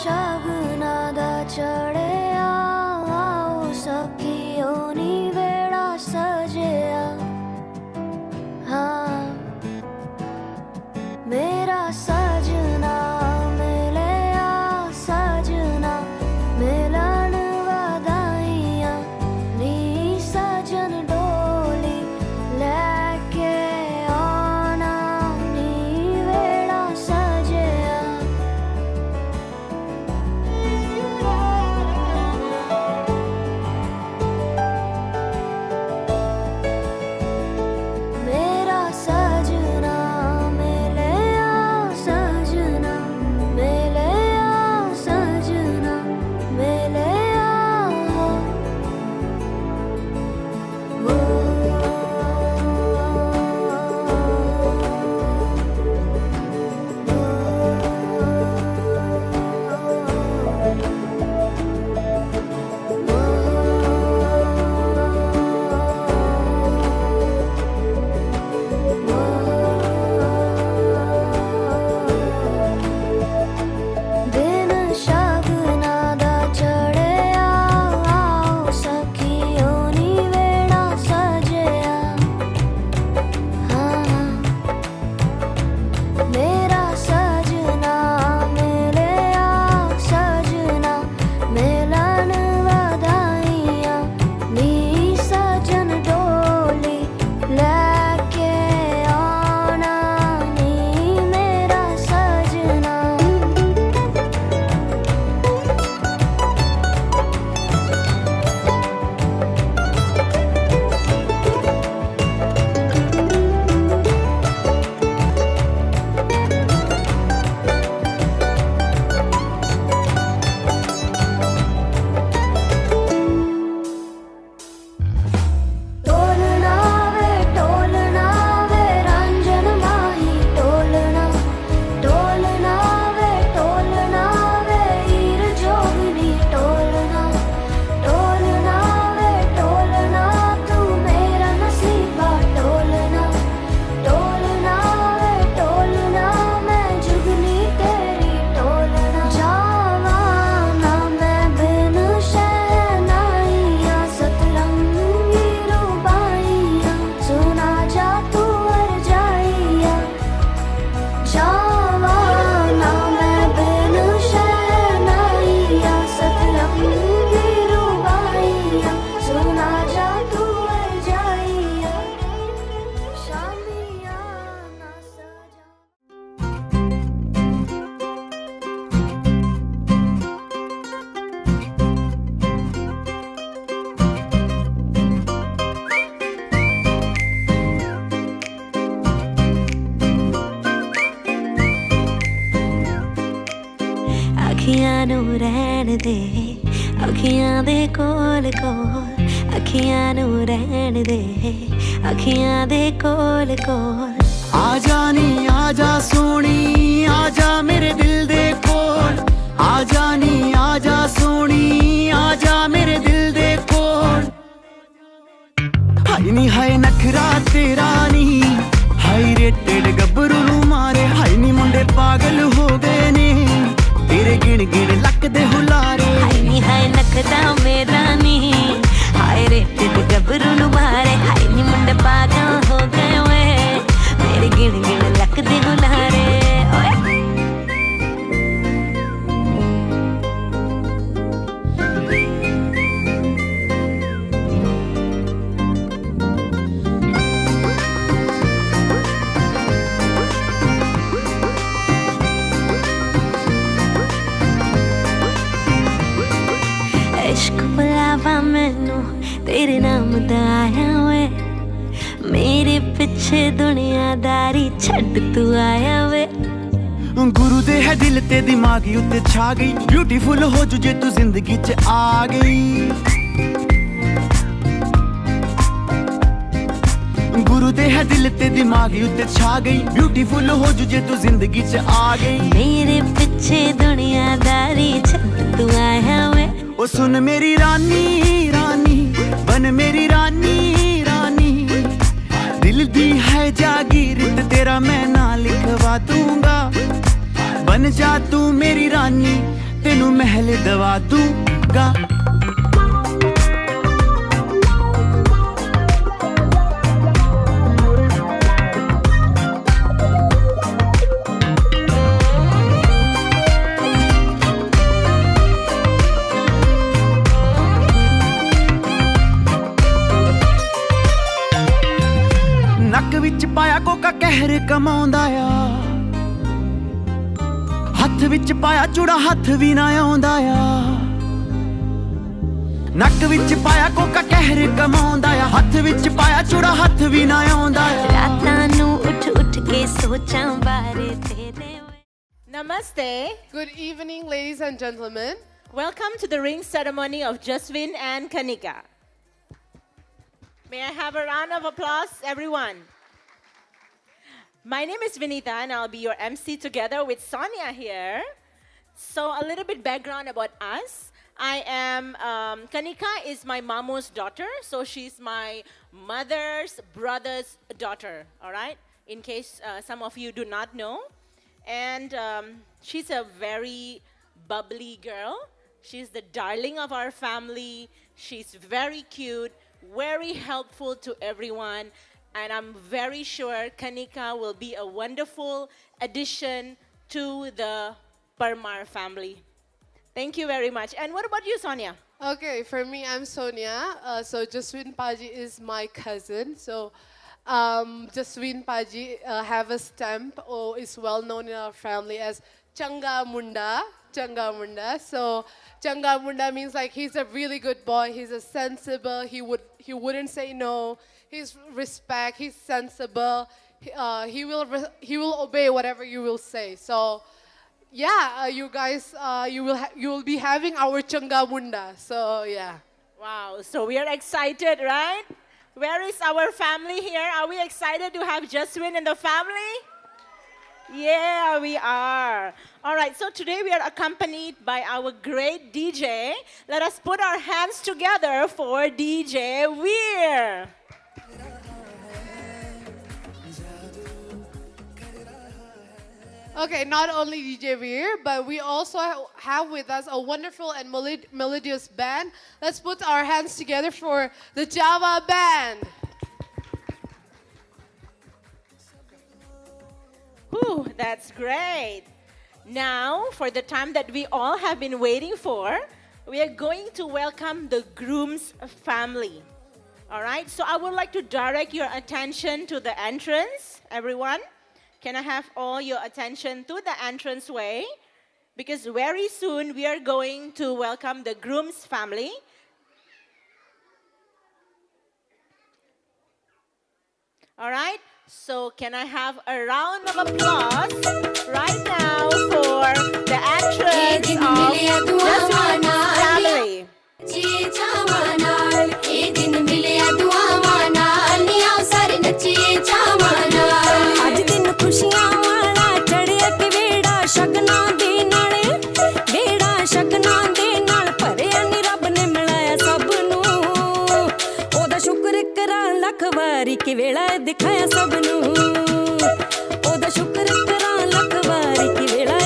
शगुना दा चढ़िया आओ सखियो नी वेड़ा सजिया। हाँ मेरा सजना मिलिया सजना मिलन वधाइयां नी सजन डोली लैके आना नी वेड़ा सजिया। मेरा सजना मिलिया सजना मिलिया सजना मिलिया। दिन शगुना दा चढ़िया आओ सखियो नी वेड़ा सजिया। हाँ मेरा सजना मिलिया सजना मिलन वधाइयां नी सजन डोली लैके आना नी मेरा सजना। टोलना वे रंजन माही टोलना वे हीर जोगनी टोलना वे तू मेरा नसीबा टोलना वे मैं जुगनी तेरी टोलना। जावा ना मैं बिन शहनाइयां सतरंगी रुबाइयां सुना जा तू अर जाइया। जावा ना मैं बिन शहनाइयां सतरंगी रुबाइयां सुना जा तू अर जाइया। शामिया ना सजा अखियां नू रहन दे अखियां दे कोल कोल अखियां नू रहन दे अखियां दे कोल कोल। आजा नी आजा सोनी आजा मेरे दिल दे कोल। आजा नी आजा सोनी आजा मेरे दिल दे कोल। हाय नी हाय नखरा तेरा नी हाय रेटेड गब्बरू नू मारे। हाय नी मुंडे पागल हो गए ने तेरे गिण गिण लक दे हुलारे। हाय नी हाय नखदा मेरा नी हाय रे तेरे गबरू नु मारे। हाय नी मुंडे पागल हो गए वे मेरे गिण गिण लक दे हुलारे। ओए इश्क बुलावा मैनू तेरे नाम दा आया वे मेरे पिछे दुनियादारी छड्ड तू आया वे। गुरु दे है दिल ते दिमागी उत्ते छा गई। ब्यूटीफुल हो जुजे तू जिंदगी च आ गई। गुरु दे है दिल ते दिमागी उत्ते छा गई। ब्यूटीफुल हो जुजे तू जिंदगी च आ गई। मेरे पिछे दुनियादारी छड्ड तू आया वे। ओ सुन मेरी रानी रानी बन मेरी रानी रानी। दिल दी है जागीर तेरा मैं ना लिखवा दूंगा। बन जा तू मेरी रानी ਤੈਨੂੰ ਮਹਿਲ ਦਵਾ ਦੂੰਗਾ ਨੱਕ ਵਿੱਚ ਪਾਇਆ ਕੋਕਾ ਕਹਿਰ ਕਮਾਉਂਦਾ ਆ ਹੱਥ ਵਿੱਚ ਪਾਇਆ ਚੂੜਾ ਹੱਥ ਵੀ ਨਾ ਆਉਂਦਾ ਆ ਨੱਕ ਵਿੱਚ ਪਾਇਆ ਕੋਕਾ ਕਹਿਰ ਕਮਾਉਂਦਾ ਆ ਹੱਥ ਵਿੱਚ ਪਾਇਆ ਚੂੜਾ ਹੱਥ ਵੀ ਨਾ ਆਉਂਦਾ ਆ ਰਾਤਾਂ ਨੂੰ ਉੱਠ ਉੱਠ ਕੇ ਸੋਚਾਂ ਬਾਰੇ ਤੇਰੇ Namaste. Good evening, ladies and gentlemen. Welcome to the ring ceremony of Jaswin and Kanika. May I have a round of applause, everyone? My name is Vinita, and I'll be your MC together with Sonia here. So a little bit background about us. I am, Kanika is my mamu's daughter, so she's my mother's brother's daughter, all right? In case some of you do not know. And she's a very bubbly girl. She's the darling of our family. She's very cute, very helpful to everyone. And I'm very sure Kanika will be a wonderful addition to the Parmar family. Thank you very much. And what about you, Sonia? Okay, for me, I'm Sonia. So Jaswin Paji is my cousin. So Jaswin Paji have a stamp or is well known in our family as Changa Munda. Changa Munda. So Changa Munda means like he's a really good boy. He's a sensible. He wouldn't say no. He's respect. He's sensible. He will obey whatever you will say. So yeah, you guys you will be having our Changa Munda. So yeah. Wow, so we are excited, right? Where is our family here? Are we excited to have Jaswin in the family? Yeah, we are. All right, so today we are accompanied by our great DJ. Let us put our hands together for DJ Veer. Okay, not only DJ Veer, but we also have with us a wonderful and melodious band. Let's put our hands together for the Java Band. Whew, that's great. Now, for the time that we all have been waiting for, we are going to welcome the groom's family. All right, so I would like to direct your attention to the entrance, everyone. Can I have all your attention to the entranceway? Because very soon we are going to welcome the groom's family. All right, so can I have a round of applause right now for the entrance of Jaswin's family? ਅੱਜ ਦਿਨ ਖੁਸ਼ੀਆਂ ਵਾਲਾ ਚੜਿਆ ਕਿ ਵੇੜਾ ਸ਼ਗਨਾਂ ਦੇ ਨਾਲ ਵੇੜਾ ਸ਼ਗਨਾਂ ਦੇ ਨਾਲ ਭਰਿਆ ਨੀ ਰੱਬ ਨੇ ਮਿਲਾਇਆ ਸਭ ਨੂੰ ਉਹਦਾ ਸ਼ੁਕਰ ਕਰਾਂ ਲੱਖ ਵਾਰੀ ਕਿ ਵੇਲਾ ਦਿਖਾਇਆ ਸਭ ਨੂੰ ਉਹਦਾ ਸ਼ੁਕਰ ਕਰਾਂ ਲੱਖ ਵਾਰੀ ਕਿ ਵੇਲਾ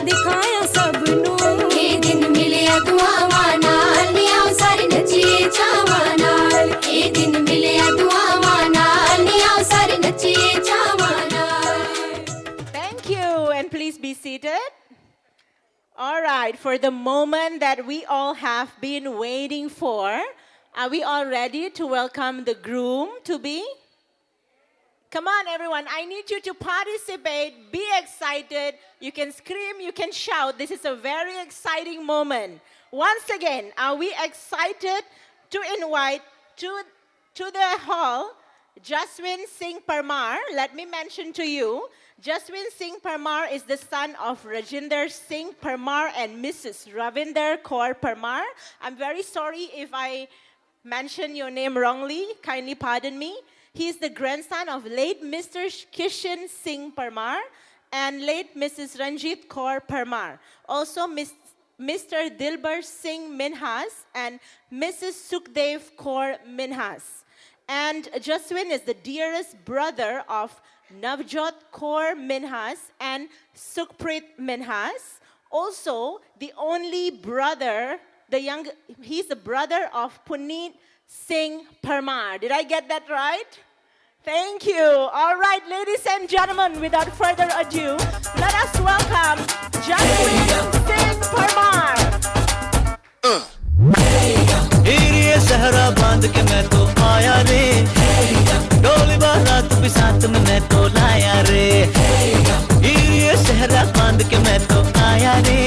ਦਿਖਾਇਆ ਸਭ ਨੂੰ ਇਹ ਦਿਨ ਮਿਲਿਆ ਦੁਆਵਾਂ ਨਾਲ ਨੀ ਆਓ ਸਾਰੇ ਨੱਚੀਏ ਚਾਵਾਂ ਨਾਲ ਇਹ ਦਿਨ ਮਿਲਿਆ ਦੁਆਵਾਂ ਨਾਲ ਨੀ ਆਓ ਸਾਰੇ ਨੱਚੀਏ ਚਾਵਾਂ ਨਾਲ Thank you, and please be seated. All right, for the moment that we all have been waiting for, are we all ready to welcome the groom to be? Come on, everyone. I need you to participate. Be excited. You can scream, you can shout. This is a very exciting moment. Once again, are we excited to invite to the hall Jaswin Singh Parmar? Let me mention to you, Jaswin Singh Parmar is the son of Rajinder Singh Parmar and Mrs. Ravinder Kaur Parmar. I'm very sorry if I mention your name wrongly. Kindly pardon me. He is the grandson of late Mr. Kishan Singh Parmar and late Mrs. Ranjit Kaur Parmar. Also, Mr. Dilbar Singh Minhas and Mrs. Sukhdev Kaur Minhas. And Jaswin is the dearest brother of Navjot Kaur Minhas and Sukhpreet Minhas. Also, the only brother, he's the brother of Puneet Singh Parmar. Did I get that right? Thank you. All right, ladies and gentlemen, without further ado, let us welcome Jaswin Singh Parmar. Area सहरा बांध के मैं तो आया रे डोली बारात भी साथ में मैं तो लाया रे एरिया सहरा बांध के मैं तो आया रे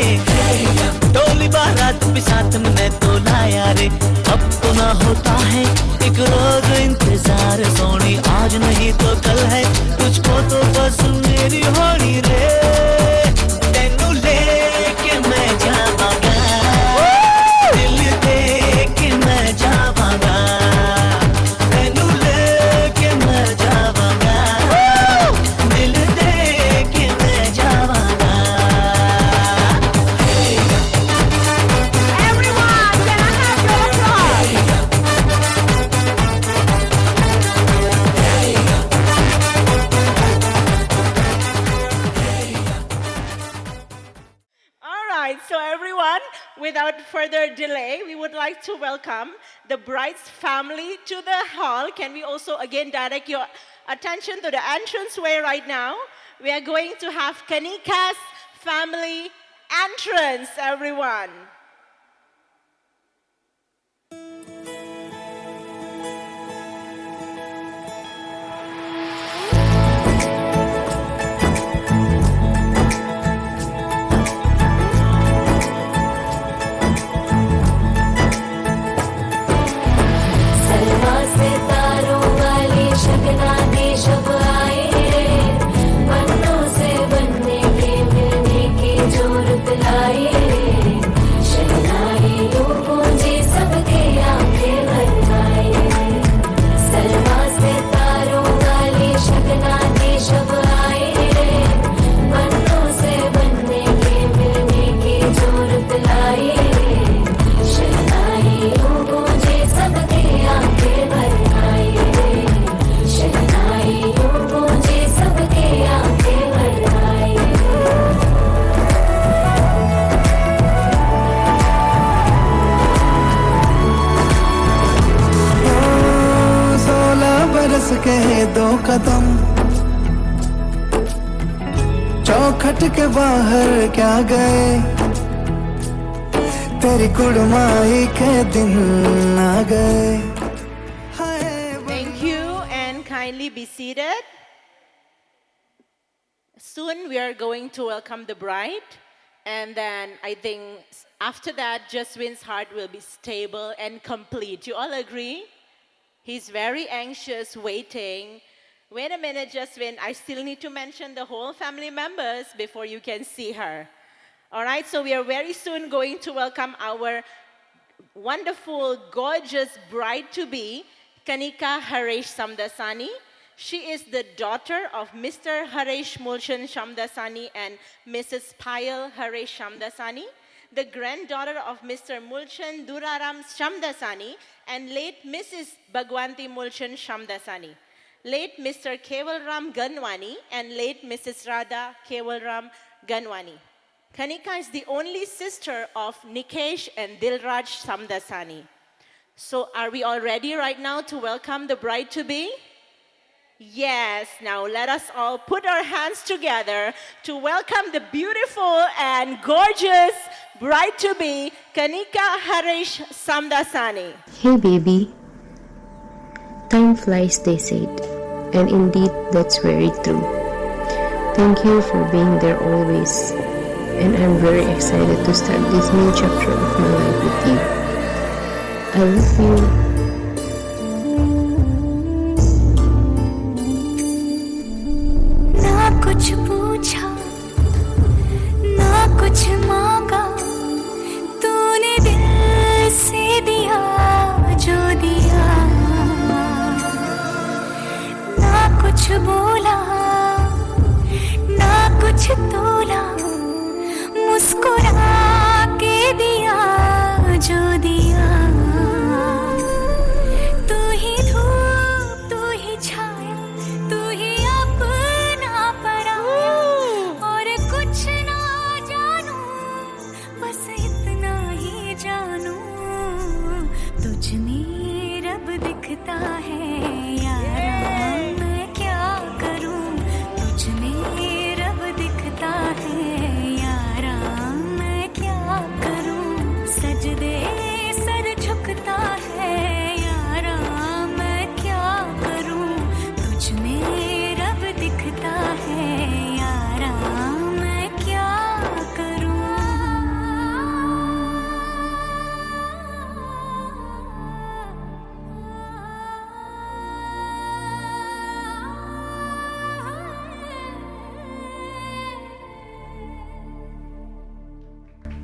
डोली बारात भी साथ में मैं तो लाया रे अब तो ना होता है एक रोज इंतजार सोनी आज नहीं तो कल है तुझको तो बस मेरी होनी रे तेनू लेके मैं जावांगा Without further delay, we would like to welcome the bride's family to the hall. Can we also again direct your attention to the entranceway right now? We are going to have Kanika's family entrance, everyone. दो कदम चौखट के बाहर क्या गए तेरी कुड़माई के दिन आ गए. Thank you and kindly be seated. Soon we are going to welcome the bride, and then I think after that Jaswin's heart will be stable and complete. You all agree? He's very anxious, waiting. Wait a minute, Jaswin. I still need to mention the whole family members before you can see her. All right, so we are very soon going to welcome our wonderful, gorgeous bride-to-be, Kanika Haresh Samdasani. She is the daughter of Mr. Haresh Mulchan Shamdasani and Mrs. Payal Haresh Shamdasani, the granddaughter of Mr. Mulchan Duraram Shamdasani and late Mrs. Bhagwanti Mulchan Shamdasani, late Mr. Kevalram Ganwani and late Mrs. Radha Kevalram Ganwani. Kanika is the only sister of Nikesh and Dilraj Samdasani. So are we all ready right now to welcome the bride-to-be? Yes, now let us all put our hands together to welcome the beautiful and gorgeous bride-to-be, Kanika Haresh Samdasani. Hey baby, time flies they said, and indeed that's very true. Thank you for being there always, and I'm very excited to start this new chapter of my life with you. I love you. कुछ पूछा ना कुछ मांगा तूने दिल से दिया जो दिया ना कुछ बोला ना कुछ तोला मुस्कुरा के दिया जो दिया तू ही धूप तू ही छाया तू ही अपना पराया और कुछ ना जानू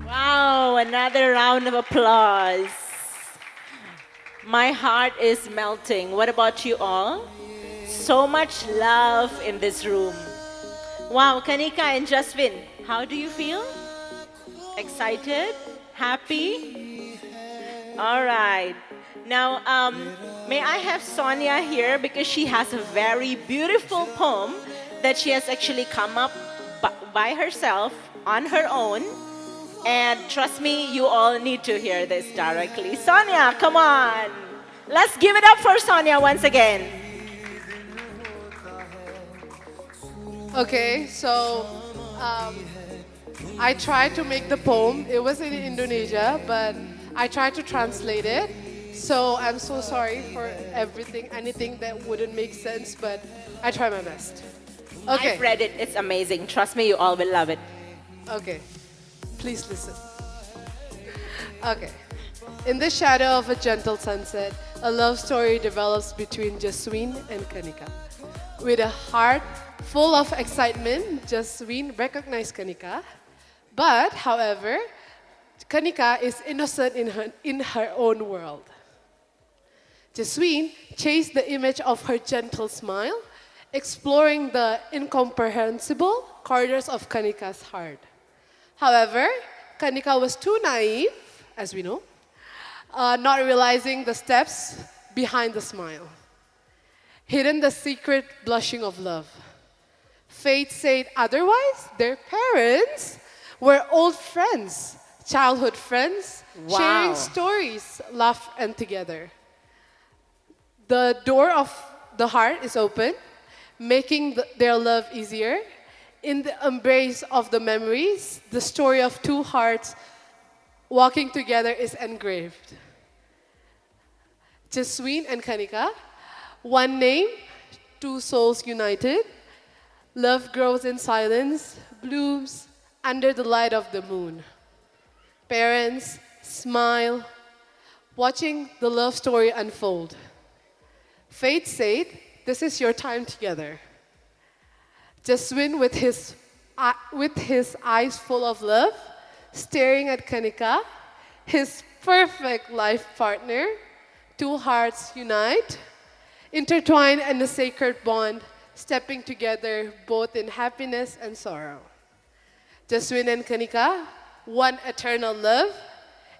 Wow, another round of applause. My heart is melting. What about you all? So much love in this room. Wow, Kanika and Jaswin, how do you feel? Excited? Happy? All right. Now, may I have Sonia here because she has a very beautiful poem that she has actually come up by herself on her own. And trust me, you all need to hear this directly. Sonia, come on. Let's give it up for Sonia once again. Okay, so I tried to make the poem. It was in Indonesia, but I tried to translate it. So I'm so sorry for anything that wouldn't make sense, but I try my best. Okay. I've read it. It's amazing. Trust me, you all will love it. Okay. Please listen. Okay. In the shadow of a gentle sunset, a love story develops between Jaswin and Kanika. With a heart full of excitement, Jaswin recognized Kanika. But, however, Kanika is innocent in her own world. Jaswin chased the image of her gentle smile, exploring the incomprehensible corridors of Kanika's heart. However, Kanika was too naive, as we know, not realizing the steps behind the smile. Hidden the secret blushing of love. Fate said otherwise. Their parents were old friends, childhood friends, Wow. sharing stories, laugh, and together. The door of the heart is open, making their love easier. In the embrace of the memories, the story of two hearts walking together is engraved. Jaswin and Kanika, one name, two souls united. Love grows in silence, blooms under the light of the moon. Parents smile, watching the love story unfold. Fate said, "This is your time together." Jaswin, with his eyes full of love, staring at Kanika, his perfect life partner, two hearts unite, intertwined in a sacred bond, stepping together both in happiness and sorrow. Jaswin and Kanika, one eternal love.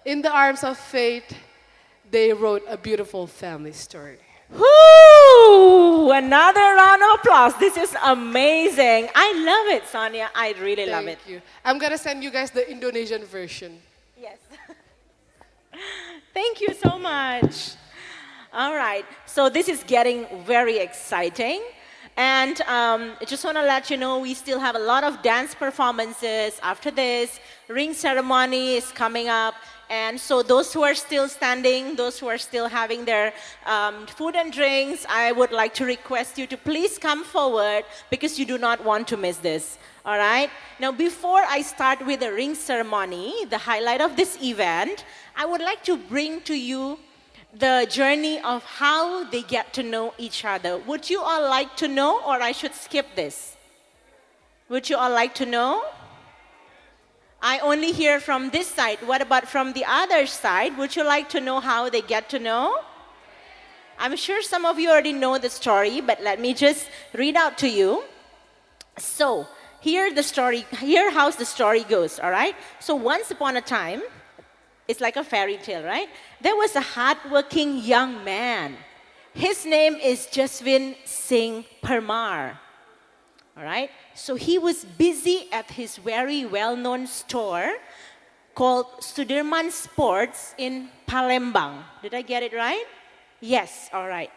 In the arms of fate, they wrote a beautiful family story. Woo! Another round of applause. This is amazing. I love it, Sonia. I really love it. Thank you. I'm gonna send you guys the Indonesian version. Yes. Thank you so much. All right. So this is getting very exciting. And I just want to let you know we still have a lot of dance performances after this. Ring ceremony is coming up. And so those who are still standing, those who are still having their food and drinks, I would like to request you to please come forward because you do not want to miss this. All right? Now, before I start with the ring ceremony, the highlight of this event, I would like to bring to you the journey of how they get to know each other. Would you all like to know, or I should skip this? Would you all like to know? I only hear from this side. What about from the other side? Would you like to know how they get to know? I'm sure some of you already know the story, but let me just read out to you. So, here how the story goes, all right? So, once upon a time, it's like a fairy tale, right? There was a hardworking young man. His name is Jaswin Singh Parmar. All right? So he was busy at his very well-known store called Sudirman Sports in Palembang. Did I get it right? Yes, all right.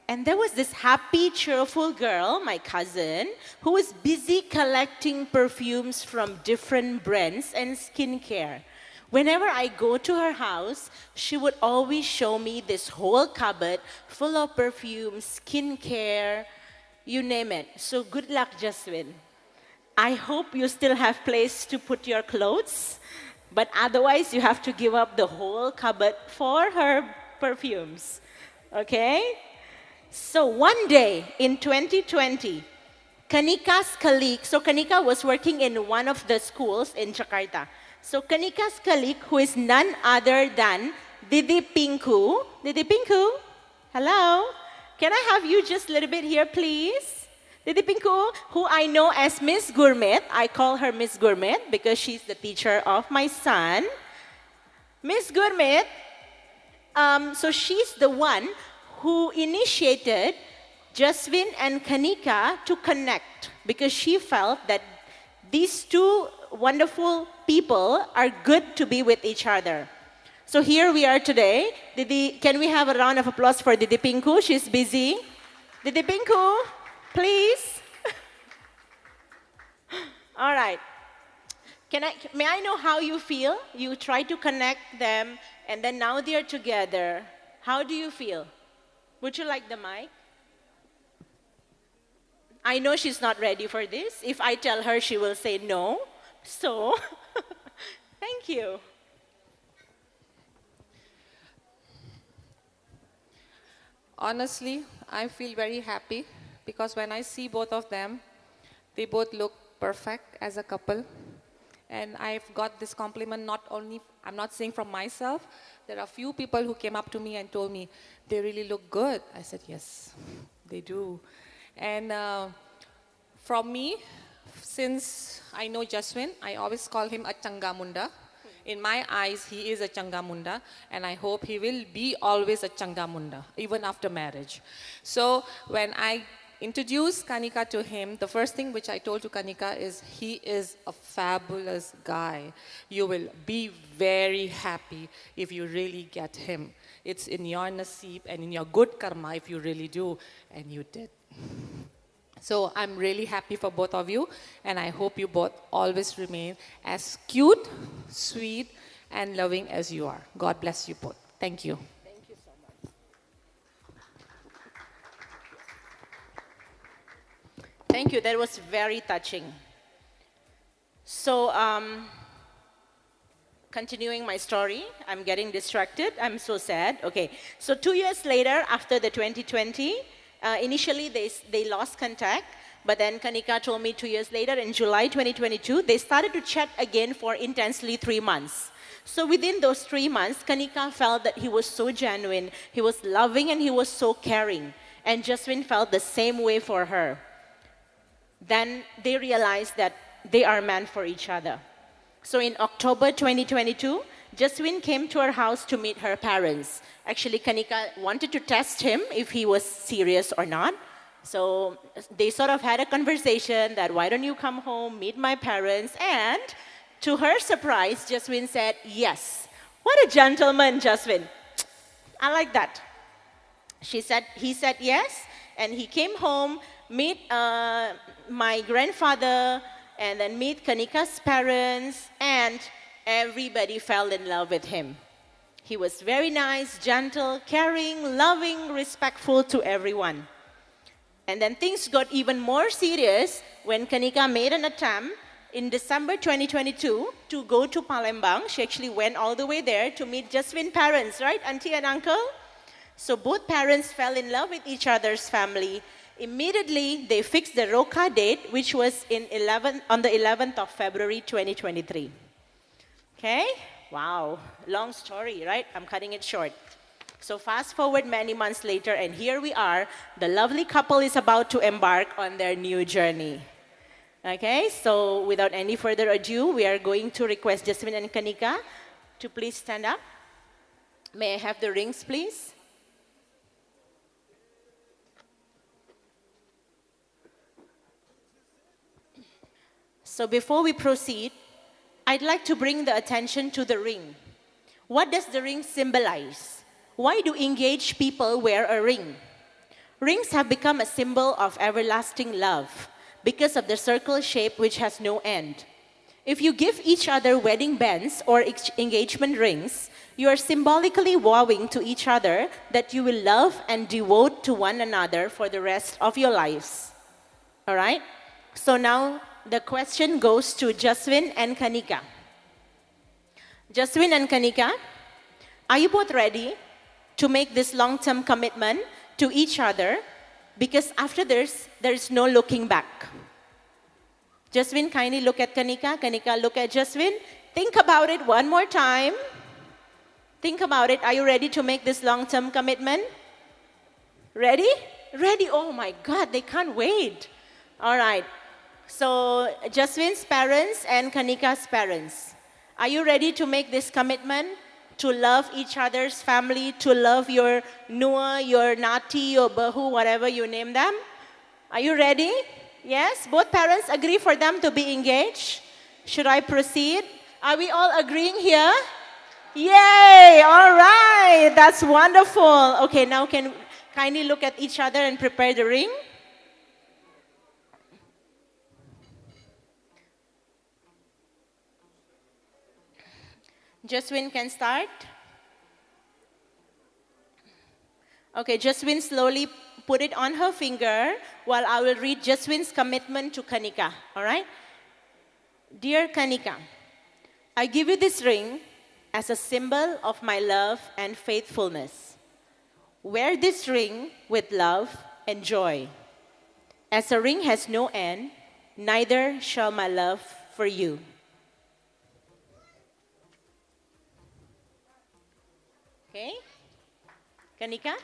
And there was this happy, cheerful girl, my cousin, who was busy collecting perfumes from different brands and skincare. Whenever I go to her house, she would always show me this whole cupboard full of perfumes, skincare, you name it. So good luck, Jaswin. I hope you still have place to put your clothes, but otherwise you have to give up the whole cupboard for her perfumes. Okay? So one day in 2020, Kanika's colleague, so Kanika was working in one of the schools in Jakarta. So Kanika's colleague, who is none other than Didi Pinku. Didi Pinku, hello. Can I have you just a little bit here, please? Didi Pinku, who I know as Miss Gourmet. I call her Miss Gourmet because she's the teacher of my son. Miss Gourmet, so she's the one who initiated Jaswin and Kanika to connect because she felt that these two wonderful people are good to be with each other. So here we are today. Didi, can we have a round of applause for Didi Pinku? She's busy. Didi Pinku, please. All right. May I know how you feel? You try to connect them, and then now they are together. How do you feel? Would you like the mic? I know she's not ready for this. If I tell her, she will say no. So, thank you. Honestly, I feel very happy because when I see both of them, they both look perfect as a couple. And I've got this compliment not only, I'm not saying from myself, there are few people who came up to me and told me, they really look good. I said, yes, they do. And from me, since I know Jaswin, I always call him a Changamunda. In my eyes, he is a Changamunda, and I hope he will be always a Changamunda, even after marriage. So when I introduced Kanika to him, the first thing which I told to Kanika is, he is a fabulous guy. You will be very happy if you really get him. It's in your naseeb and in your good karma if you really do, and you did. So I'm really happy for both of you, and I hope you both always remain as cute, sweet, and loving as you are. God bless you both. Thank you. Thank you. That was very touching. So, continuing my story, I'm getting distracted. I'm so sad. Okay. So 2 years later, after the 2020, initially they lost contact. But then Kanika told me 2 years later, in July 2022, they started to chat again for intensely 3 months. So within those 3 months, Kanika felt that he was so genuine, he was loving, and he was so caring. And Jaswin felt the same way for her. Then they realized that they are meant for each other. So in October 2022, Jaswin came to her house to meet her parents. Actually, Kanika wanted to test him if he was serious or not. So they sort of had a conversation that, why don't you come home, meet my parents? And to her surprise, Jaswin said, yes. What a gentleman, Jaswin. I like that. He said yes, and he came home, meet my grandfather, and then meet Kanika's parents, and everybody fell in love with him. He was very nice, gentle, caring, loving, respectful to everyone. And then things got even more serious when Kanika made an attempt in December 2022 to go to Palembang. She actually went all the way there to meet Jaswin's parents, right, auntie and uncle? So both parents fell in love with each other's family. Immediately, they fixed the Roka date, which was on the 11th of February 2023. Okay? Wow. Long story, right? I'm cutting it short. So fast forward many months later, and here we are. The lovely couple is about to embark on their new journey. Okay? So without any further ado, we are going to request Jaswin and Kanika to please stand up. May I have the rings, please? So before we proceed, I'd like to bring the attention to the ring. What does the ring symbolize? Why do engaged people wear a ring? Rings have become a symbol of everlasting love because of the circle shape which has no end. If you give each other wedding bands or engagement rings, you are symbolically vowing to each other that you will love and devote to one another for the rest of your lives. All right? So now, the question goes to Jaswin and Kanika. Jaswin and Kanika, are you both ready to make this long-term commitment to each other because after this, there is no looking back. Jaswin, kindly look at Kanika. Kanika, look at Jaswin. Think about it one more time. Think about it. Are you ready to make this long-term commitment? Ready? Ready? Oh my God, they can't wait. All right. So Jaswin's parents and Kanika's parents, are you ready to make this commitment to love each other's family, to love your Nua, your Nati, your Bahu, whatever you name them? Are you ready? Yes? Both parents agree for them to be engaged? Should I proceed? Are we all agreeing here? Yay! All right. That's wonderful. Okay, now can kindly look at each other and prepare the ring. Jaswin can start. Okay, Jaswin slowly put it on her finger while I will read Jaswin's commitment to Kanika. All right? Dear Kanika, I give you this ring as a symbol of my love and faithfulness. Wear this ring with love and joy. As a ring has no end, neither shall my love for you. Okay? Kanika?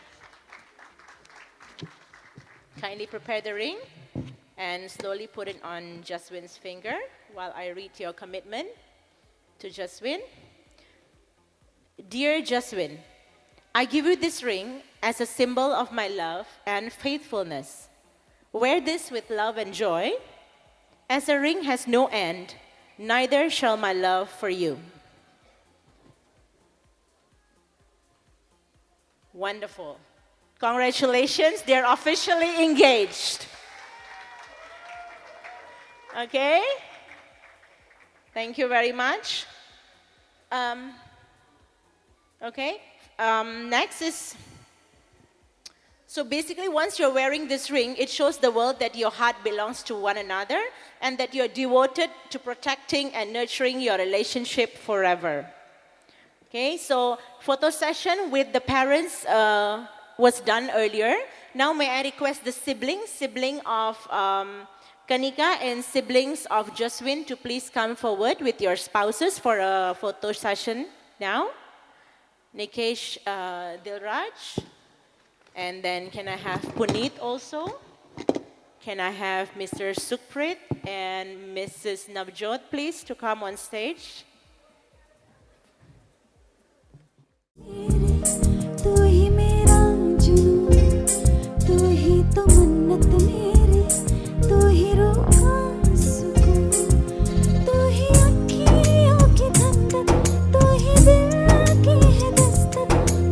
Kindly prepare the ring and slowly put it on Jaswin's finger while I read your commitment to Jaswin. Dear Jaswin, I give you this ring as a symbol of my love and faithfulness. Wear this with love and joy. As a ring has no end, neither shall my love for you. Wonderful. Congratulations, they're officially engaged. Okay? Thank you very much. Okay, next is, so basically once you're wearing this ring, it shows the world that your heart belongs to one another and that you're devoted to protecting and nurturing your relationship forever. Okay, so photo session with the parents was done earlier. Now may I request the sibling of Kanika and siblings of Jaswin to please come forward with your spouses for a photo session now. Nikesh Dilraj. And then can I have Puneet also? Can I have Mr. Sukhprit and Mrs. Navjot please to come on stage? तू ही मेरा जुनून, तू ही तो मन्नत मेरी, तू ही रूह का सुकून, तू ही अँखियों की ठंडक, तू ही दिल की है दस्तक,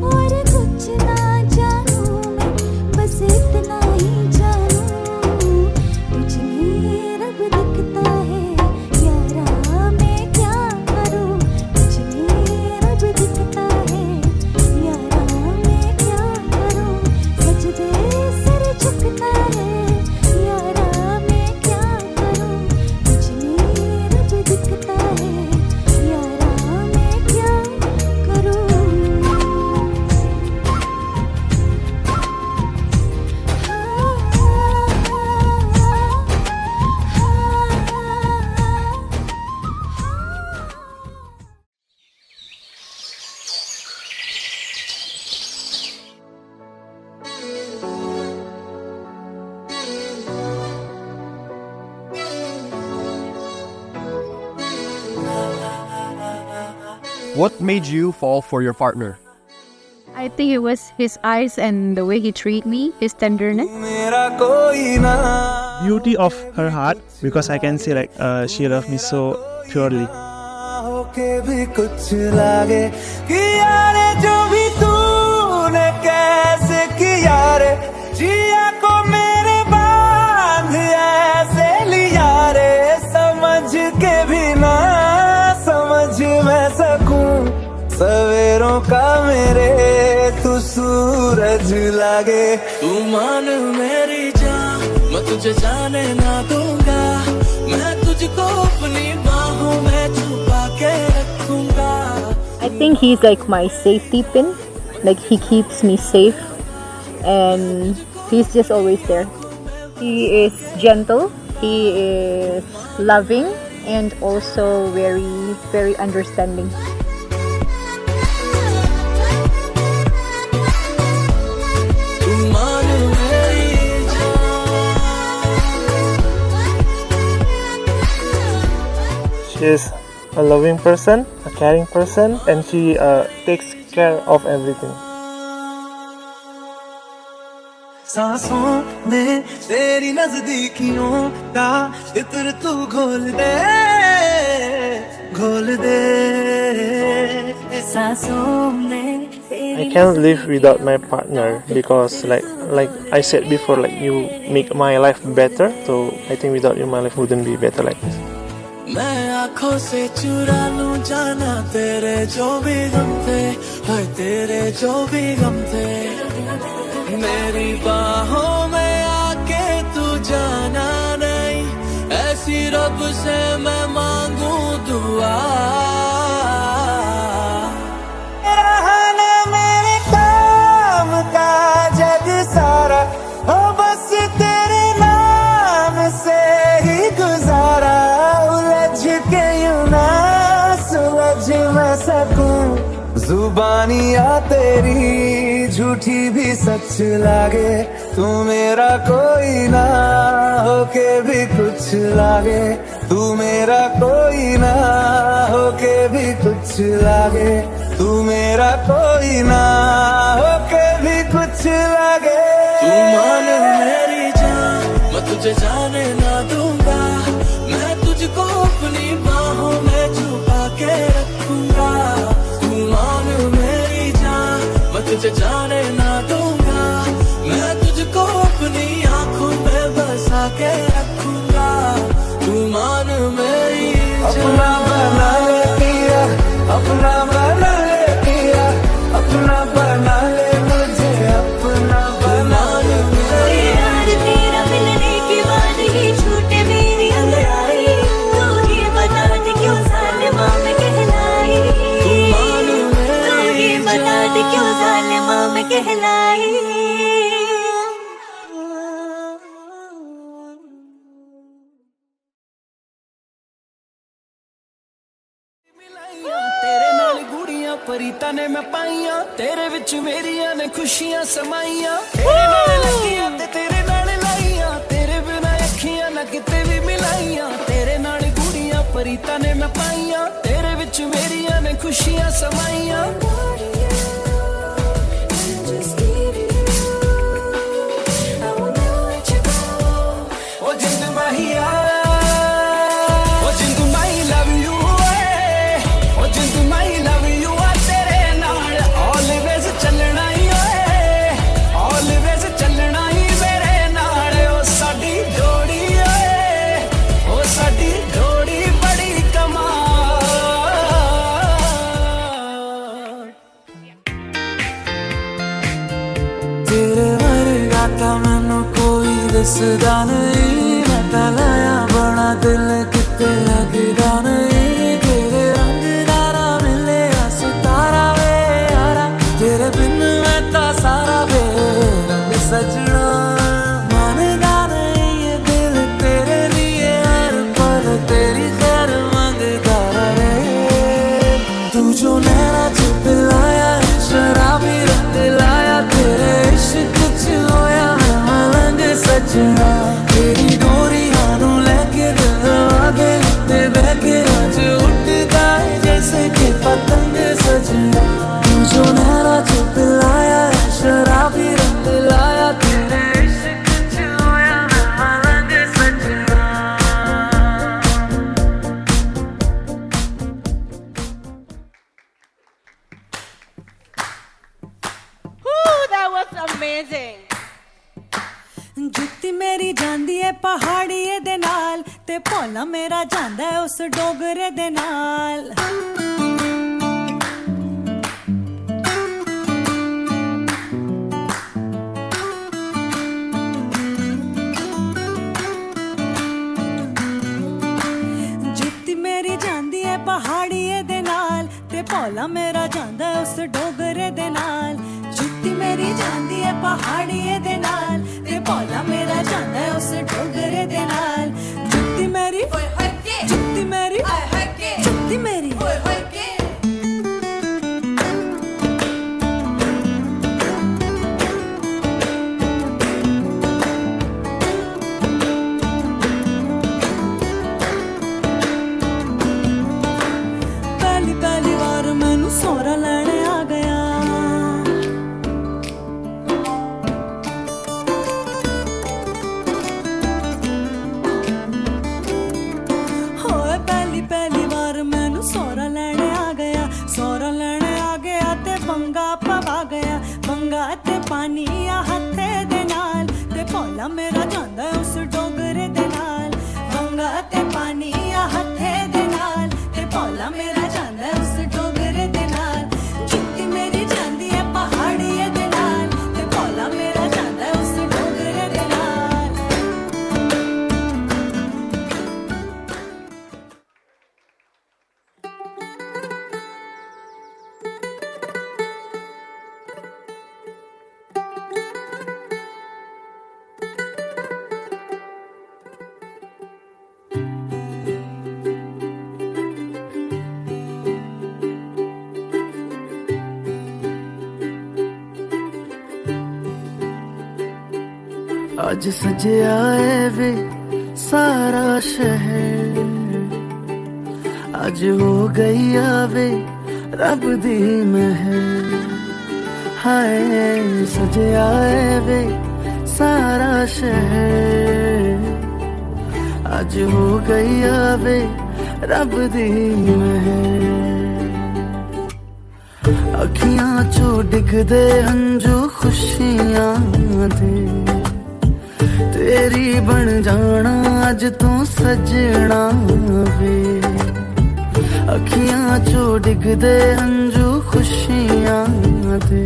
और कुछ ना जानूं मैं, बस इतना ही जानूं, तुझ में रब दिखता है, यारा मैं क्या करूं, तुझ में रब दिखता है, What made you fall for your partner? I think it was his eyes and the way he treated me, his tenderness. Beauty of her heart, because I can see like she loves me so purely. सवेरों का मेरे तू सूरज लागे तू मान मेरी जान मैं तुझे जाने ना दूंगा मैं तुझको अपनी बाहों में छुपा के रखूंगा. I think he's like my safety pin. Like he keeps me safe and he's just always there. He is gentle, he is loving, and also very, very understanding. She is a loving person, a caring person, and she takes care of everything. सांसों में तेरी नजदीकियों का इत्र तू घोल दे सांसों में I can't live without my partner because like I said before, like you make my life better, so I think without you my life wouldn't be better like this. मैं आँखों से चुरा लूं जाना तेरे जो भी गम थे, हाय तेरे जो भी गम थे, मेरी बाहों में आके तू जाना नहीं, ऐसी रब से मैं मांगू दुआ। रहना मेरे काम का जग सारा, हो बस तेरे नाम से ही गुजारा, उलझ के यूं ना सुलझ मैं सकूं, जुबानियाँ तेरी झूठी भी सच लागे, तू मेरा कोई ना होके भी कुछ लागे, तू मेरा कोई ना होके भी कुछ लागे, तू मेरा कोई ना होके भी कुछ लागे। तू मान मेरी जान, मैं तुझे जाने ना दूंगा, मैं तुझको अपनी बाहों में छुपा के रखूंगा। तू मान मेरी जान, मैं तुझे जाने ना दूंगा, मैं तुझको अपनी आंखों में बसा के रखूंगा। तू मान मेरी अपना बना ले पिया, अपना बना ले पिया, अपना बना ले मुझे, अपना बना ले यार तेरा मिलने के बाद ही छूटे मेरी अंगड़ाई, तू ही बता दे क्यों जालिमा में कहलाई, तू ही बता दे क्यों जालिमा में कहलाई। तेरे नाल गुड़ियां परीतां ने मैं पाइयां, तेरे विच मेरियां ने खुशियां समाइयां, तेरे नाल लगियां ते तेरे नाल लाइयां, तेरे बिना अखियां ना किते भी मिलाइयां, तेरे नाल गुड़ियां परीतां ने मैं पाइयां, तेरे विच मेरियां ने खुशियां समाइयां। ओ जिंद माहिया, ओ जिंद माही love you, O Jind Mahi love you, तेरे नाल ऑलवेज चलना ही, ऑलवेज चलना ही मेरे नाल, ओ साडी जोड़ी, ओ साडी जोड़ी बड़ी कमाल। तेरे वर्गा तां मैनू कोई दसदा नहीं, मैं तां लाया बड़ा दिल किते लगदा नहीं, तेरे रंग दारा मिले सितारा वे यारा, तेरे बिन मैं तां सारा वे रंग सजना, मानदा नहीं ये दिल तेरे लिए हर पल तेरी खैर मंगदा रहे, तू जो नैना च पिलाया शराबी रंग लाया, तेरे इश्क च होया मैं मलंग सजना, तेरी डोरियां नू लेके दिल आगे ते बहके आज उड़दा है जैसे कि पतंग सजना, तू जो नैना च पिलाया शराबी रंग लाया, तेरे इश्क च होया मैं मलंग सजना। Woo, that was amazing. जुत्ती मेरी जांदी है पहाड़िए दे नाल, ते भोला मेरा जांदा है उस डोगरे दे नाल। जुत्ती मेरी जांदी है पहाड़िए दे नाल, ते भोला मेरा जांदा है उस डोगरे दे नाल, जुत्ती मेरी जांदी है पहाड़िए दे नाल, ते भोला मेरा जांदा है उस डोगरे दे नाल जुत्ती मेरी जुत्ती मेरी जुत्ती मेरी पहली पहली बार मैनू सोहरा लैने आ गया होए पहली पहली बार मैनू सोहरा लैने आ गया सोहरा लैने आ गया ते बंगा पवा गया बंगा ते पानी आ हत्थे दे नाल ते भोला मेरा जांदा है उस डोगरे दे नाल बंगा ते पानी आ हत्थे दे नाल ते भोला मेरा जांदा है उस डोगरे दे नाल जुत्ती मेरी जांदी है पहाड़िए दे नाल ते भोला मेरा जांदा है उस डोगरे दे नाल आज सजया है वे सारा शहर आज हो गई आवे रब दी महर हाय सजया है वे सारा शहर आज हो गई आवे रब दी महर अखियां चो डिगदे हंजू खुशियां दे तेरी बन जाना अज तू सजना वे अखियां चो डिगदे हंजू खुशियां दे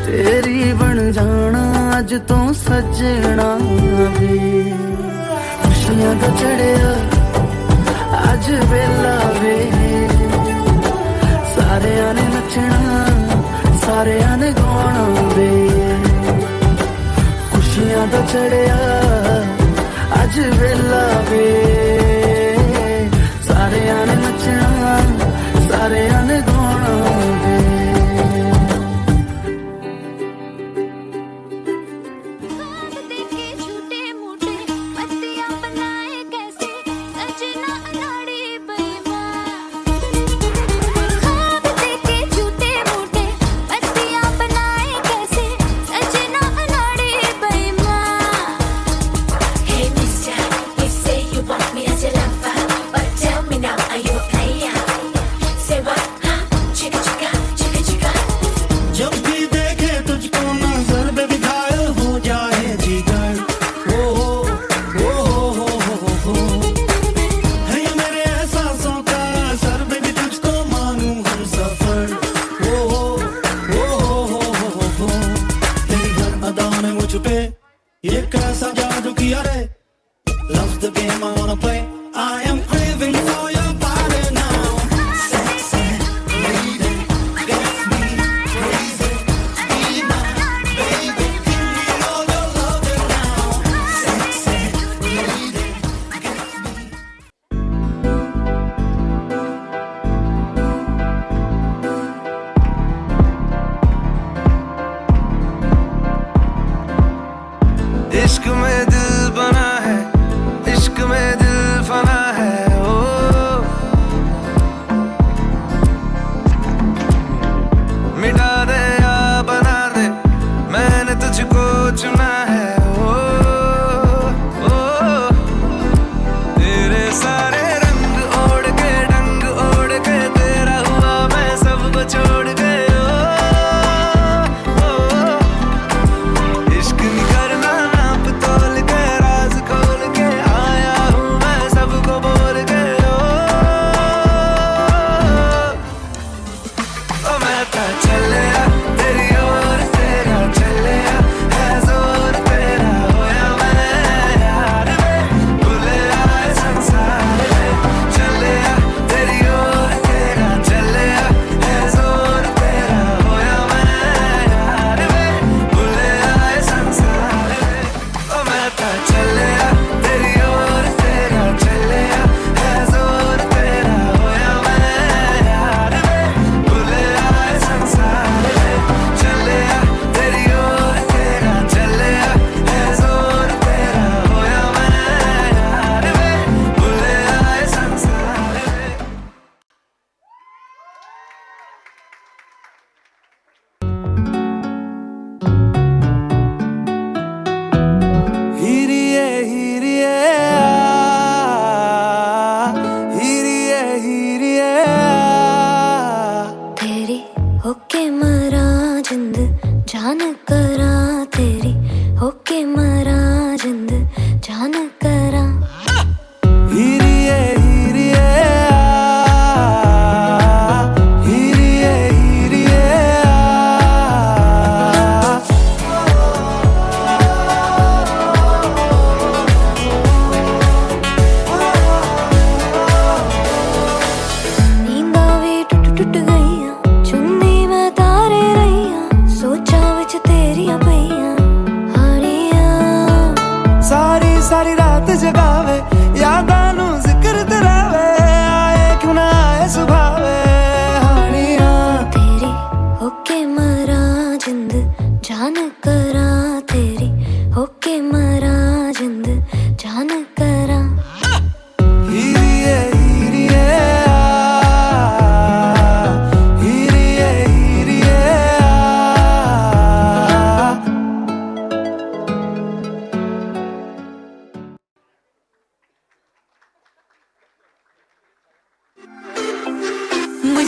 तेरी बन जाना अज तू सजना वे खुशियां तो चढ़िया अज वेला वे सारे ने नचना सारे ने गाना वे खुशियां तो चढ़िया अज वेला वे सारे ने नचना सारे ने गाना वे ख्वाब देखे झूठे मूठे पत्तियां बनाए कैसे सजना अनाड़ी बेईमान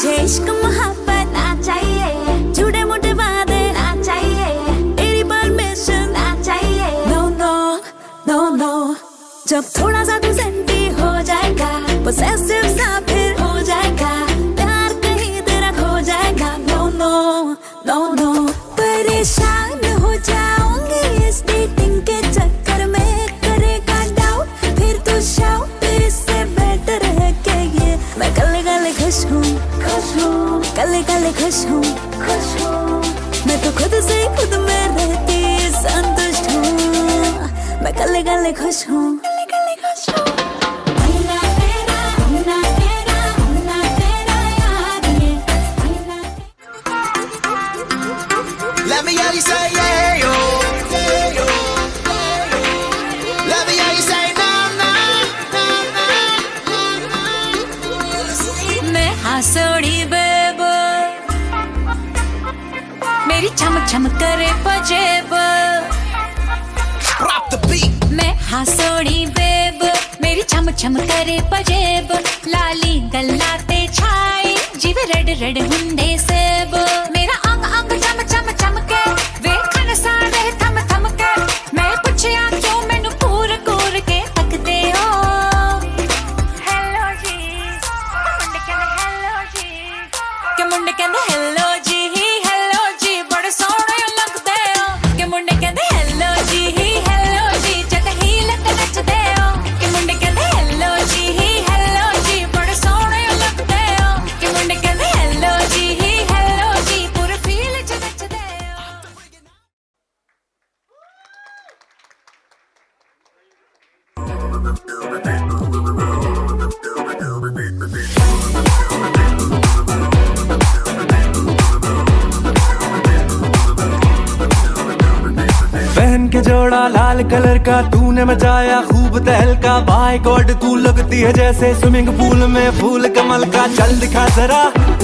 मुझे इश्क मोहब्बत ना चाहिए, झूठे मोटे वादे ना चाहिए, तेरी परमिशन ना चाहिए। नो नो नो नो, जब थोड़ा सा तू सेंटी हो जाएगा, पोसेसिव सा फिर हो जाएगा, प्यार कहीं तेरा खो जाएगा। नो नो नो नो, परेशान हो जाऊंगी इस डेटिंग के चक्कर में, करेगा डाउट फिर तू शाउट, इससे बेटर है कि ये मैं कल्ले कल्ले खुश हूँ, कल्ले कल्ले खुश हूँ, मैं तो खुद से खुद में रहती संतुष्ट हूँ, मैं कल्ले कल्ले खुश हूँ, कल्ले कल्ले खुश हूँ। Let me hear you say yeah, yo. Let me hear you say no, no, no, no. मैं हासोड़ी बेब, मेरी चम चम करे पजेब। Drop the beat. मैं हासोड़ी बेब, मेरी चम चम करे पजेब, लाली गल्लाते छाई जीव रेड रेड हुंदे सेब, मेरा अंग अंग चम चम चम के वेखन सारे थम थम के, मैं पुछया क्यों मैनू कूर कूर के तकदे हो। हेलो जी मुंडे कहंदे हेलो जी, के मुंडे कहंदे हेलो जी बड़े सोहणे लगदे हो, के मुंडे कहंदे हेलो जी जद हील ते नचदे हो, के मुंडे कहंदे हेलो जी बड़े सोहणे लगदे हो, के मुंडे कहंदे हेलो जी पूरे फील च नचदे हो। पहन के जोड़ा लाल कलर का तूने मचाया खूब तहलका, बाय गॉड तू लगती है जैसे स्विमिंग पूल में फूल कमल का। चल दिखा जरा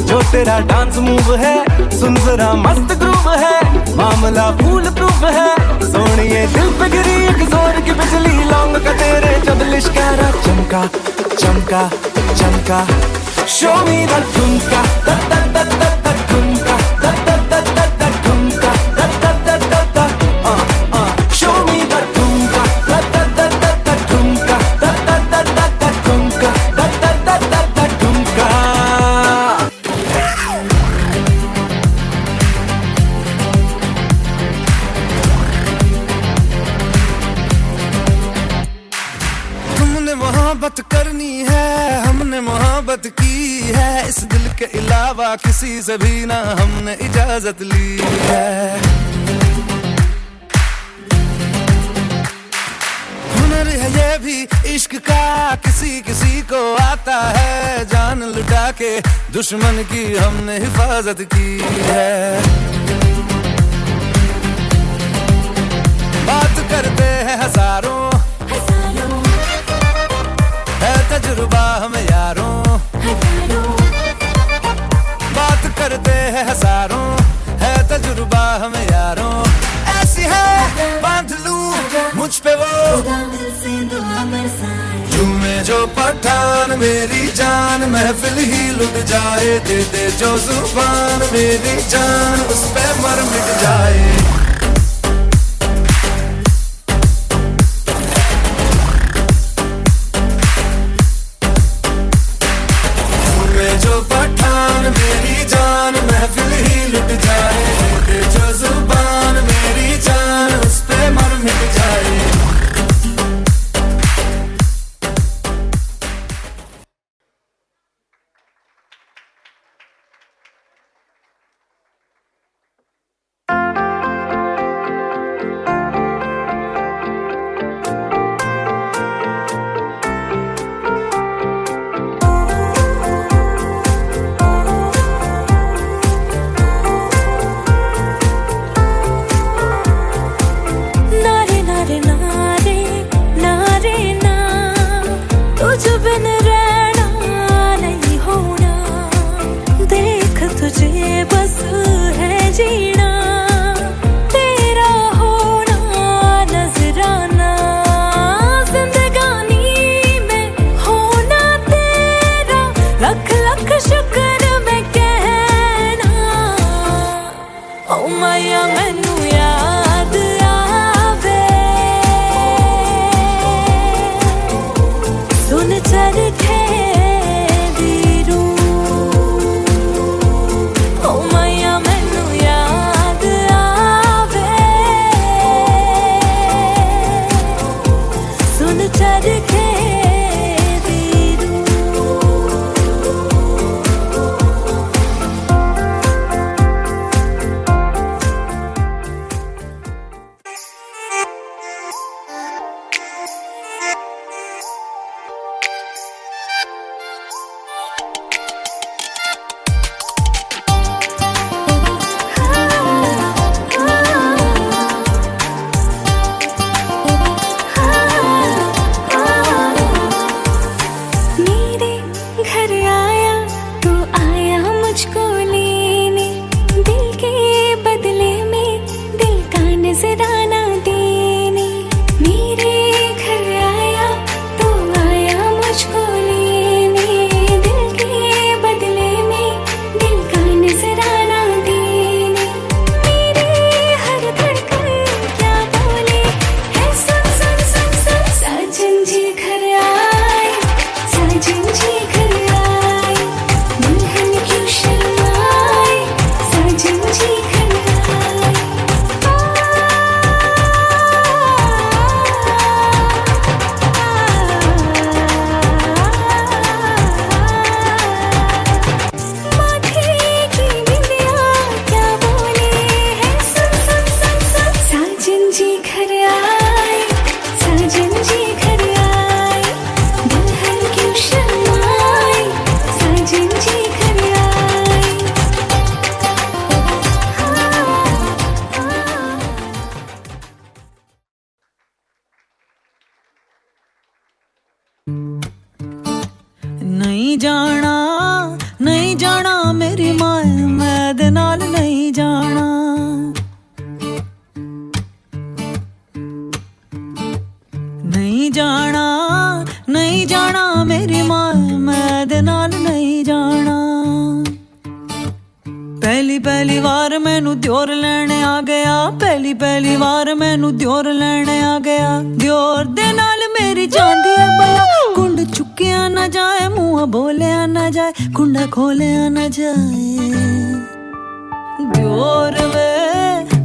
जो तेरा डांस मूव है, सुन जरा मस्त ग्रूव है, मामला फूल प्रूफ है, सोनिए दिल पे गिरी एक जोर की बिजली, लौंग का तेरे जब लिश्कारा चमका चमका चमका। शो मी द ठुमका द द द द द ठुमका द द द द द ठुमका द द द द द। Show me the ठुमका द द द द द ठुमका द द द द द ठुमका द द द द द ठुमका। तुमने मोहब्बत करनी है, हमने मोहब्बत की है, इस दिल के अलावा किसी से भी ना हमने इजाजत ली है। हुनर है ये भी इश्क का, किसी किसी को आता है, जान लुटा के दुश्मन की हमने हिफाजत की है। बात करते हैं हजारों, है तजुर्बा हमें यारों, बात करते हैं हजारों, है तजुर्बा हमें यारों। ऐसी है बांध लूं मुझ पे वो झूमे जो पठान मेरी जान, महफिल ही लुट जाए, दे दे जो जुबान मेरी जान, उस पे मर मिट जाए। झूमे जो पठान मेरी जान, महफिल ही लुट जाए, दे दे जो जुबान मेरी जान, उस पे मर मिट जाए। लख लख शुक्र मैं माया मैनू याद आवे सुन चरखे दी रूह ओ माया मैनू याद आवे सुन चरखे नहीं जाना नहीं जाना मेरी माए मैं दे नाल नहीं जाना नहीं जाना नहीं जाना मेरी माए मैं दे नाल नहीं जाना पहली वार मैनू दियोर लेने आ गया पहली वार मैनू दियोर लेने आ गया दियोर दे नाल मेरी जांदी है बला कुंड चुकिया ना जाए मुंह बोलिया ना जाए कुंडा खोलिया ना जाए दियोर वे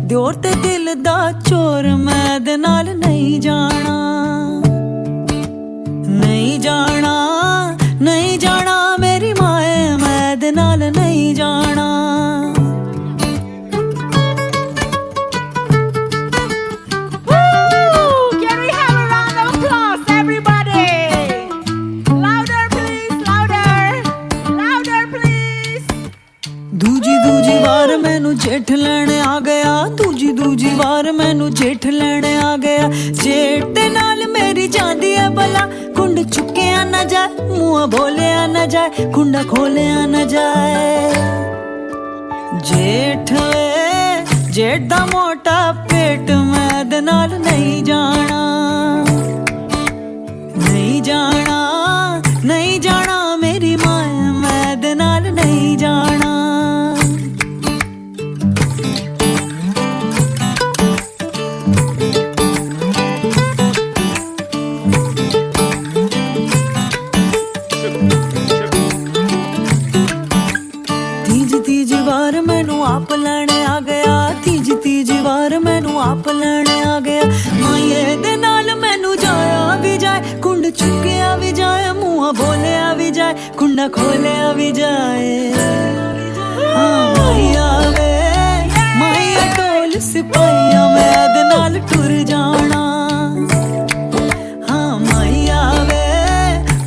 दियोर ते दिल दा चोर मैं दे नाल नहीं जाना नहीं जाना नहीं जाना मेरी माए मैं दे नाल नहीं जाना दूजी वार मैनू जेठ लेने आ गया दूजी वार मैनू जेठ लेने आ गया जेठ दे नाल मेरी जांदी है भला कुंड चुकिया ना जाए मुंह बोलिया ना जाए कुंडा खोलिया ना जाए जेठ दा मोटा पेट मैं दे नाल नहीं जाना नहीं जाना नहीं जाना मेरी मां मैं दे नाल नहीं जाना तीजी वार मैनू आप लेने आ गया तीजी वार मैनू आप लेने आ गया माये दे नाल मैनू जाया भी जाए कुंड चुकिया भी जाए मुंह बोलिया भी जाए कुंडा खोलिया भी जाए हाँ माइया वे माइया टोल सिपाहिया मैं दे नाल टुर जाना हाँ माइया वे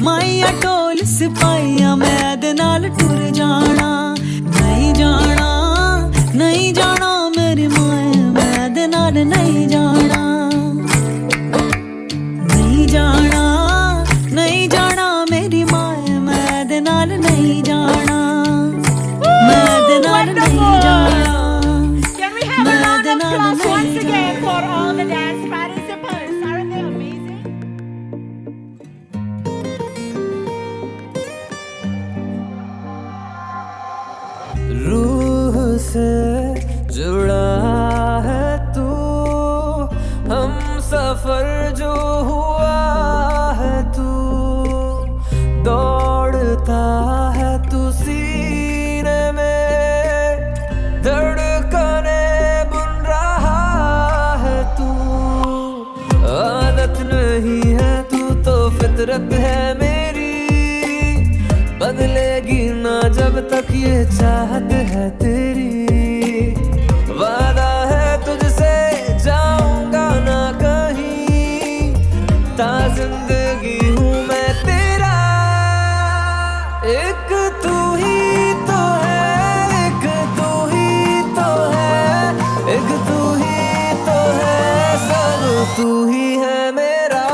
माइया टोल सिपाहिया मैं दे नाल टुर जाना नहीं जाना नहीं जाना मेरी माए मैं दे नाल नहीं जाना नहीं जाना नहीं जाना मेरी माए मैं दे नाल नहीं जाना मैं दे नाल नहीं जाना Can we have a round of applause once again for all the dance participants? Aren't they amazing? रूह से जुड़ा जरूरत है मेरी, बदलेगी ना जब तक ये चाहत है तेरी। वादा है तुझसे जाऊंगा ना कहीं, ता जिंदगी हूँ मैं तेरा। एक तू ही तो है, एक तू ही तो है, एक तू ही तो है, सब तू ही है मेरा।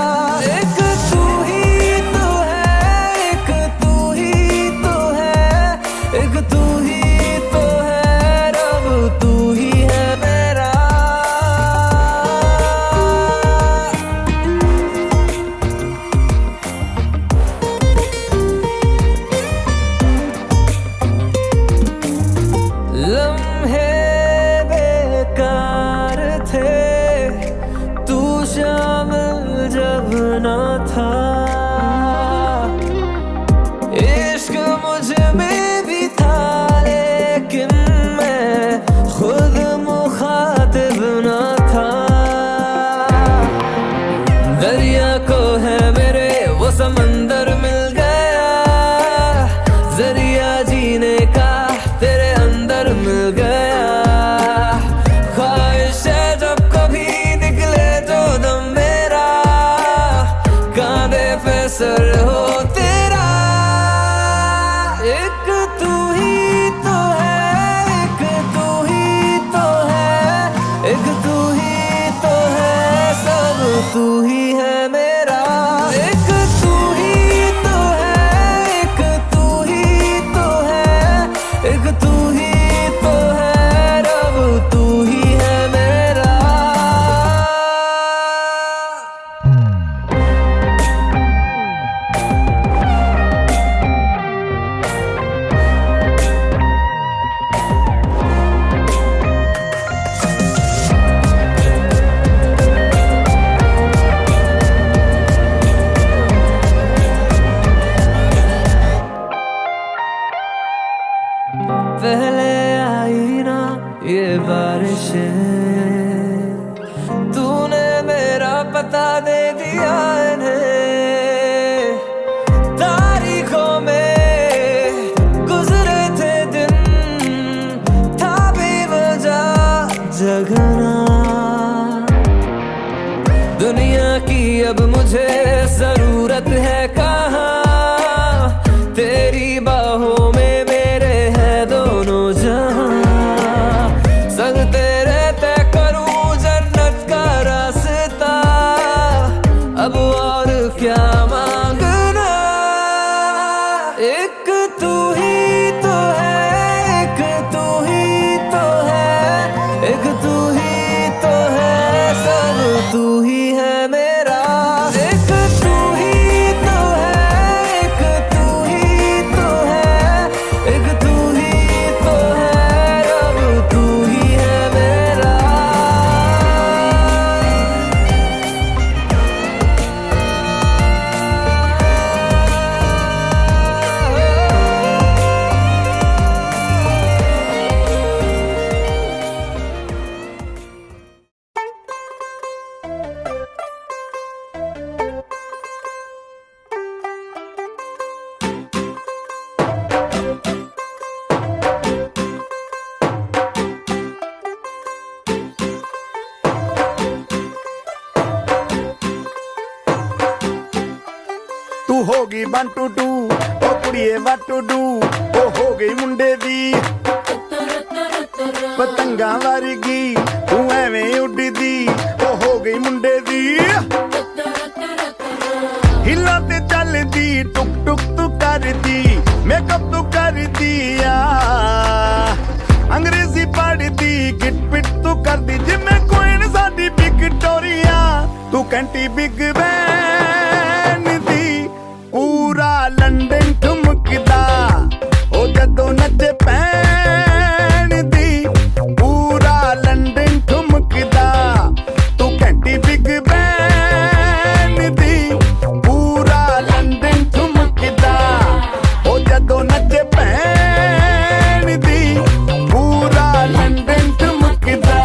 एक तू ही तो है, एक तू ही तो है, एक तू ही तो है, रब तू ही है मेरा। लम्हे बेकार थे, तू शामिल जब ना था। इश्क मुझ में भी था लेकिन मैं खुद मुखातिब ना था। दरिया को है मेरे वो समंदर मिल गया, जरिया जीने का तेरे अंदर मिल गया। ख्वाहिश है जब कभी निकले जो दम मेरा, कांधे पे सर हो तेरा। एक तू ही तो है, एक तू ही तो है, एक तू ही तो है, सब तू ही है मेरा। एक तू ही तो है, एक तू ही तो है, एक तू ही तो है, रब तू ही है मेरा। पहले आई ना ये बारिशें, तूने मेरा पता दे दिया इन्हें। तारीखों में गुजरे थे दिन, था बेवजह जगना। दुनिया की अब मुझे जरूरत है कहाँ, तेरी बाहों में मेरे है दोनों जहां। संग तेरे तय करूं जन्नत का रास्ता, अब और क्या मांगना। एक तू ही तो है, एक तू ही तो है, एक तू ही तो है, सब तू ही है मेरा। एक तू ही तो है, एक तू ही तो है, एक तू ही तो है, रब तू ही है मेरा। तू होगी 1 2 2 ओ कुड़िए what to do, ओ हो गई मुंडे दी पतंगा वर्गी, तू एवें उड़दी, ओ हो गई मुंडे दी। हिला ते चलदी टुक टुक तू करदी, मेकअप तू करदी आ, अंग्रेजी पढ़दी, गिट पिट तू करदी, जिम्मे क्वीन साडी विक्टोरिया। तू कैंटी बिग बैन दी, पूरा लंदन ठुमकदा, ओ जदों नचे पैन दी, पूरा लंदन ठुमकदा। तू कैंटी बिग बैन दी, पूरा लंदन ठुमकदा, ओ जदों नचे पैन दी, पूरा लंदन ठुमकदा।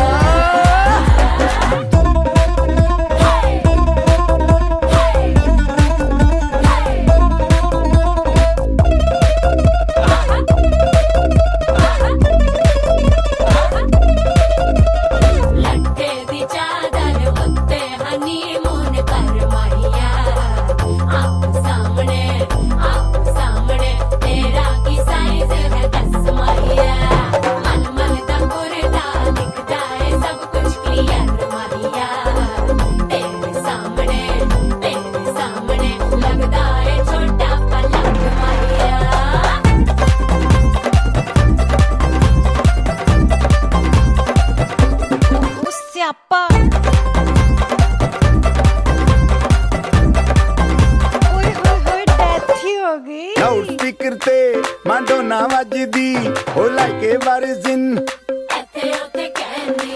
ਵੱਜਦੀ ਉਹ ਲਾਈਕੇ ਵਰਜ਼ਨ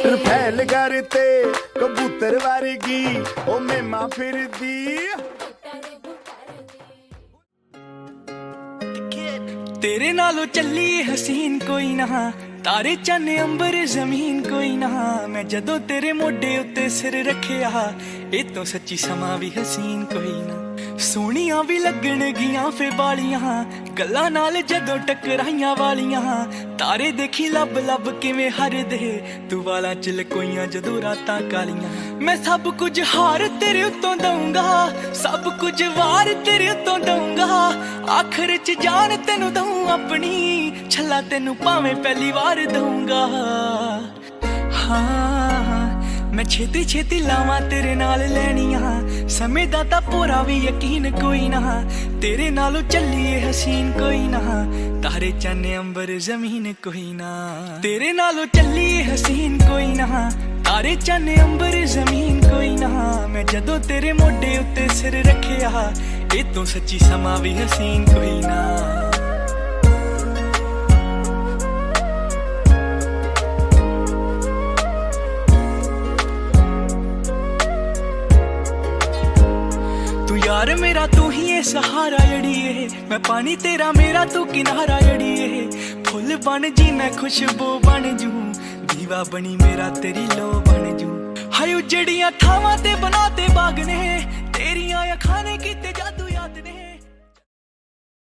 ਰਫੈਲ ਕਰਤੇ ਕਬੂਤਰ ਵਰਗੀ ਉਹ ਮੇਮਾ ਫਿਰਦੀ तेरे नालों चली हसीन कोई ना तारे चन अंबर जमीन कोई ना मैं जदों तेरे मोढे उत्ते सिर रखिया ए तो सच्ची समा भी हसीन कोई ना सोहणियां भी लगण गियां फे बालियां गल्लां नाल जदों टकराइयां वालियां तारे देखी लब लब किवें हरदे तू वालां च लकोइयां जदों रातां कालियां मैं सब कुछ हार तेरे उत्तों दूंगा सब कुछ वार तेरे उत्तों दूंगा आखिर च जान तेनू दूं अपनी छल्ला तेनू भावें पहली वार दूंगा हाँ मैं छेती छेती लावां तेरे नाल लैनियां समय दा तां पूरा भी यकीन कोई ना तेरे नालों चलिए हसीन कोई ना तारे चन अंबर जमीन कोई ना तेरे नालों चलिए हसीन कोई ना तारे चन अंबर जमीन कोई ना मैं जदों तेरे मोढे उत्ते सिर रखिया ए तो सच्ची समा भी हसीन कोई ना यार मेरा तू ही है सहारा जड़िए मैं पानी तेरा मेरा तू किनारा जड़िए फुल बन जी मैं खुशबू बन जू दीवा बनी मेरा तेरी लो बन जू हाय उजड़ियां थावां ते बनाते बाग ने तेरियां अखां ने कीते जादू